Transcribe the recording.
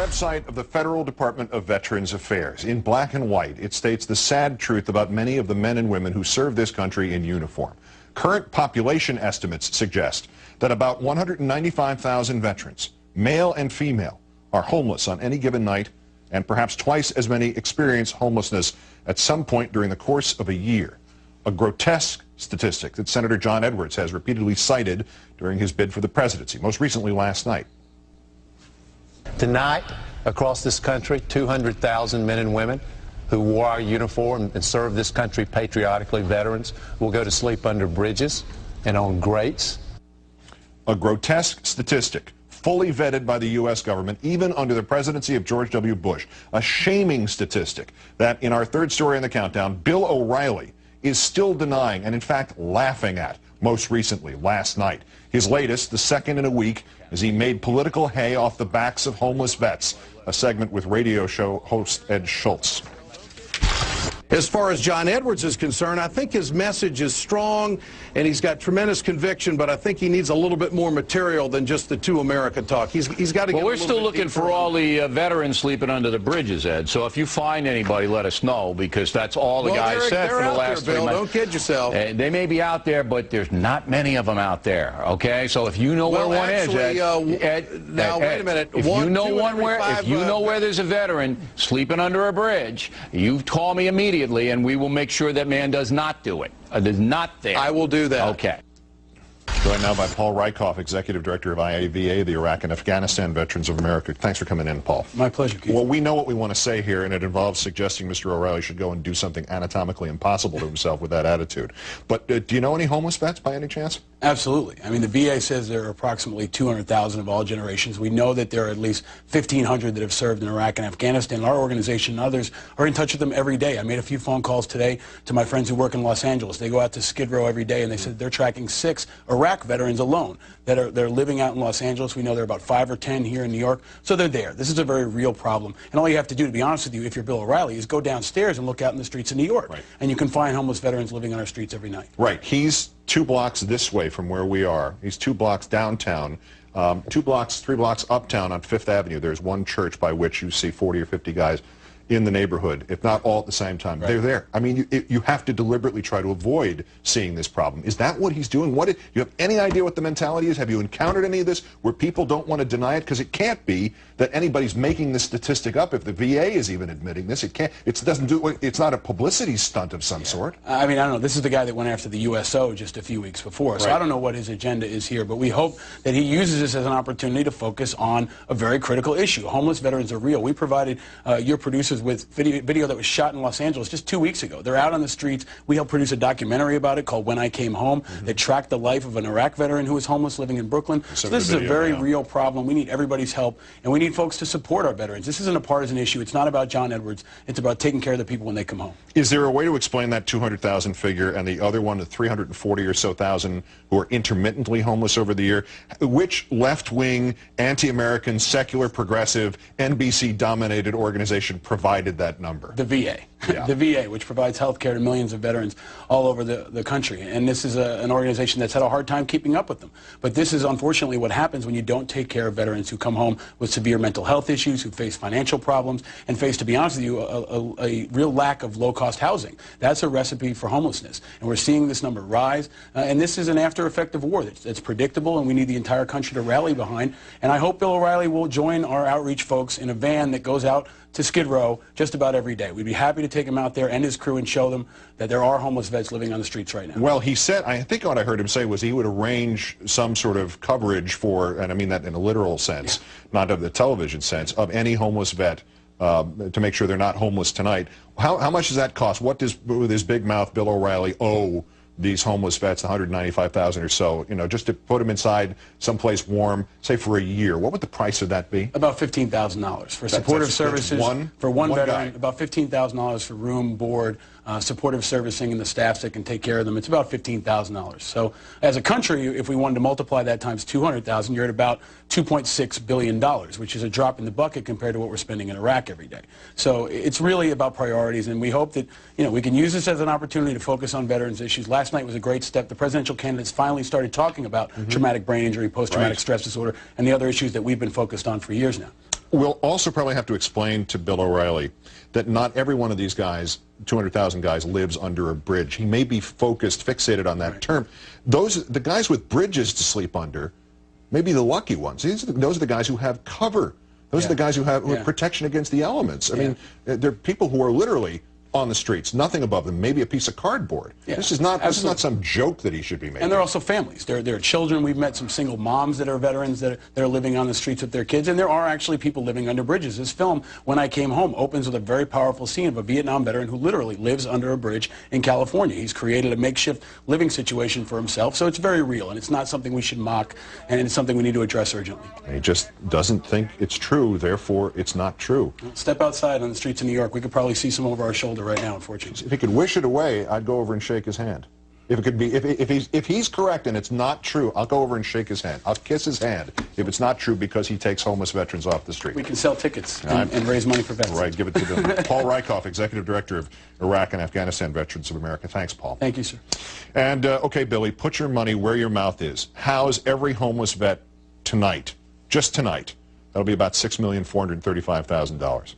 website of the Federal Department of Veterans Affairs. In black and white, it states the sad truth about many of the men and women who serve this country in uniform. Current population estimates suggest that about 195,000 veterans, male and female, are homeless on any given night, and perhaps twice as many experience homelessness at some point during the course of a year. A grotesque statistic that Senator John Edwards has repeatedly cited during his bid for the presidency, most recently last night. Tonight, across this country, 200,000 men and women who wore our uniform and served this country patriotically, veterans, will go to sleep under bridges and on grates. A grotesque statistic, fully vetted by the U.S. government, even under the presidency of George W. Bush. A shaming statistic that, in our third story in the countdown, Bill O'Reilly is still denying and, in fact, laughing at, most recently, last night. His latest, the second in a week, as he made political hay off the backs of homeless vets, a segment with radio show host Ed Schultz. As far as John Edwards is concerned, I think his message is strong and he's got tremendous conviction, but I think he needs a little bit more material than just the "To America" talk. He's got to get. Well, we're still looking for all the veterans sleeping under the bridges, Ed. So if you find anybody, let us know, because that's all the guys said for the last 3 months. Don't kid yourself. They may be out there, but there's not many of them out there. Okay, so if you know where one is, Ed, now wait a minute. If you know where there's a veteran sleeping under a bridge, you call me immediately, and we will make sure that man does not do it. Does not there. I will do that. Okay. Joined now by Paul Rieckhoff, Executive Director of IAVA, the Iraq and Afghanistan Veterans of America. Thanks for coming in, Paul. My pleasure, Keith. Well, we know what we want to say here, and it involves suggesting Mr. O'Reilly should go and do something anatomically impossible to himself with that attitude. But do you know any homeless vets by any chance? Absolutely. I mean, the VA says there are approximately 200,000 of all generations. We know that there are at least 1,500 that have served in Iraq and Afghanistan. Our organization and others are in touch with them every day. I made a few phone calls today to my friends who work in Los Angeles. They go out to Skid Row every day, and they said they're tracking 6 Iraq veterans alone that are living out in Los Angeles. We know there are about 5 or 10 here in New York. So they're there. This is a very real problem. And all you have to do, to be honest with you, if you're Bill O'Reilly, is go downstairs and look out in the streets of New York. Right. And you can find homeless veterans living on our streets every night. Right. He's 2 blocks this way from where we are. He's 2 blocks downtown, 3 blocks uptown on Fifth Avenue. There's one church by which you see 40 or 50 guys in the neighborhood, if not all at the same time. Right. They're there. I mean, you have to deliberately try to avoid seeing this problem. Is that what he's doing? Do you have any idea what the mentality is? Have you encountered any of this where people don't want to deny it? Because it can't be that anybody's making this statistic up. If the VA is even admitting this, it can't. It's not a publicity stunt of some sort. I mean, I don't know. This is the guy that went after the USO just a few weeks before. So right. I don't know what his agenda is here, but we hope that he uses this as an opportunity to focus on a very critical issue. Homeless veterans are real. We provided your producers with video that was shot in Los Angeles just 2 weeks ago. They're out on the streets. We helped produce a documentary about it called When I Came Home that tracked the life of an Iraq veteran who was homeless living in Brooklyn. So this is a very real problem. We need everybody's help, and we need folks to support our veterans. This isn't a partisan issue. It's not about John Edwards. It's about taking care of the people when they come home. Is there a way to explain that 200,000 figure and the other one, the 340 or so thousand who are intermittently homeless over the year? Which left-wing, anti-American, secular, progressive, NBC-dominated organization provided that number? The VA. Yeah. The VA, which provides health care to millions of veterans all over the country. And this is an organization that's had a hard time keeping up with them. But this is unfortunately what happens when you don't take care of veterans who come home with severe mental health issues, who face financial problems, and face, to be honest with you, a real lack of low-cost housing. That's a recipe for homelessness. And we're seeing this number rise. And this is an after-effect of war that's predictable, and we need the entire country to rally behind. And I hope Bill O'Reilly will join our outreach folks in a van that goes out to Skid Row just about every day. We'd be happy to take him out there and his crew and show them that there are homeless vets living on the streets right now. Well, he said, I think what I heard him say was he would arrange some sort of coverage for, and I mean that in a literal sense, not of the television sense, of any homeless vet to make sure they're not homeless tonight. How much does that cost? What does, with his big mouth, Bill O'Reilly owe these homeless vets, 195,000 or so, you know, just to put them inside someplace warm, say for a year? What would the price of that be? About $15,000 for supportive services. For one veteran, guy. About $15,000 for room, board, supportive servicing, and the staffs that can take care of them. It's about $15,000. So as a country, if we wanted to multiply that times 200,000, you're at about $2.6 billion, which is a drop in the bucket compared to what we're spending in Iraq every day. So it's really about priorities, and we hope that, you know, we can use this as an opportunity to focus on veterans issues. Last night was a great step. The presidential candidates finally started talking about traumatic brain injury, post-traumatic stress disorder, and the other issues that we've been focused on for years now. We'll also probably have to explain to Bill O'Reilly that not every one of these guys, 200,000 guys, lives under a bridge. He may be fixated on that term. The guys with bridges to sleep under may be the lucky ones. Those are the guys who have cover. Those are the guys who have protection against the elements. I mean, they're people who are literally on the streets, nothing above them, maybe a piece of cardboard. This is not some joke that he should be making. And they're also families. There are children. We've met some single moms that are veterans that are living on the streets with their kids, and there are actually people living under bridges. This film, When I Came Home, opens with a very powerful scene of a Vietnam veteran who literally lives under a bridge in California. He's created a makeshift living situation for himself, so it's very real, and it's not something we should mock, and it's something we need to address urgently. He just doesn't think it's true, therefore it's not true. Step outside on the streets of New York. We could probably see some over our shoulder right now, unfortunately. If he could wish it away, I'd go over and shake his hand. If it could be, if he's correct and it's not true, I'll go over and shake his hand. I'll kiss his hand if it's not true because he takes homeless veterans off the street. We can sell tickets and raise money for vets. Right, give it to them. Paul Rieckhoff, Executive Director of Iraq and Afghanistan Veterans of America. Thanks, Paul. Thank you, sir. And, okay, Billy, put your money where your mouth is. House every homeless vet tonight, just tonight. That'll be about $6,435,000.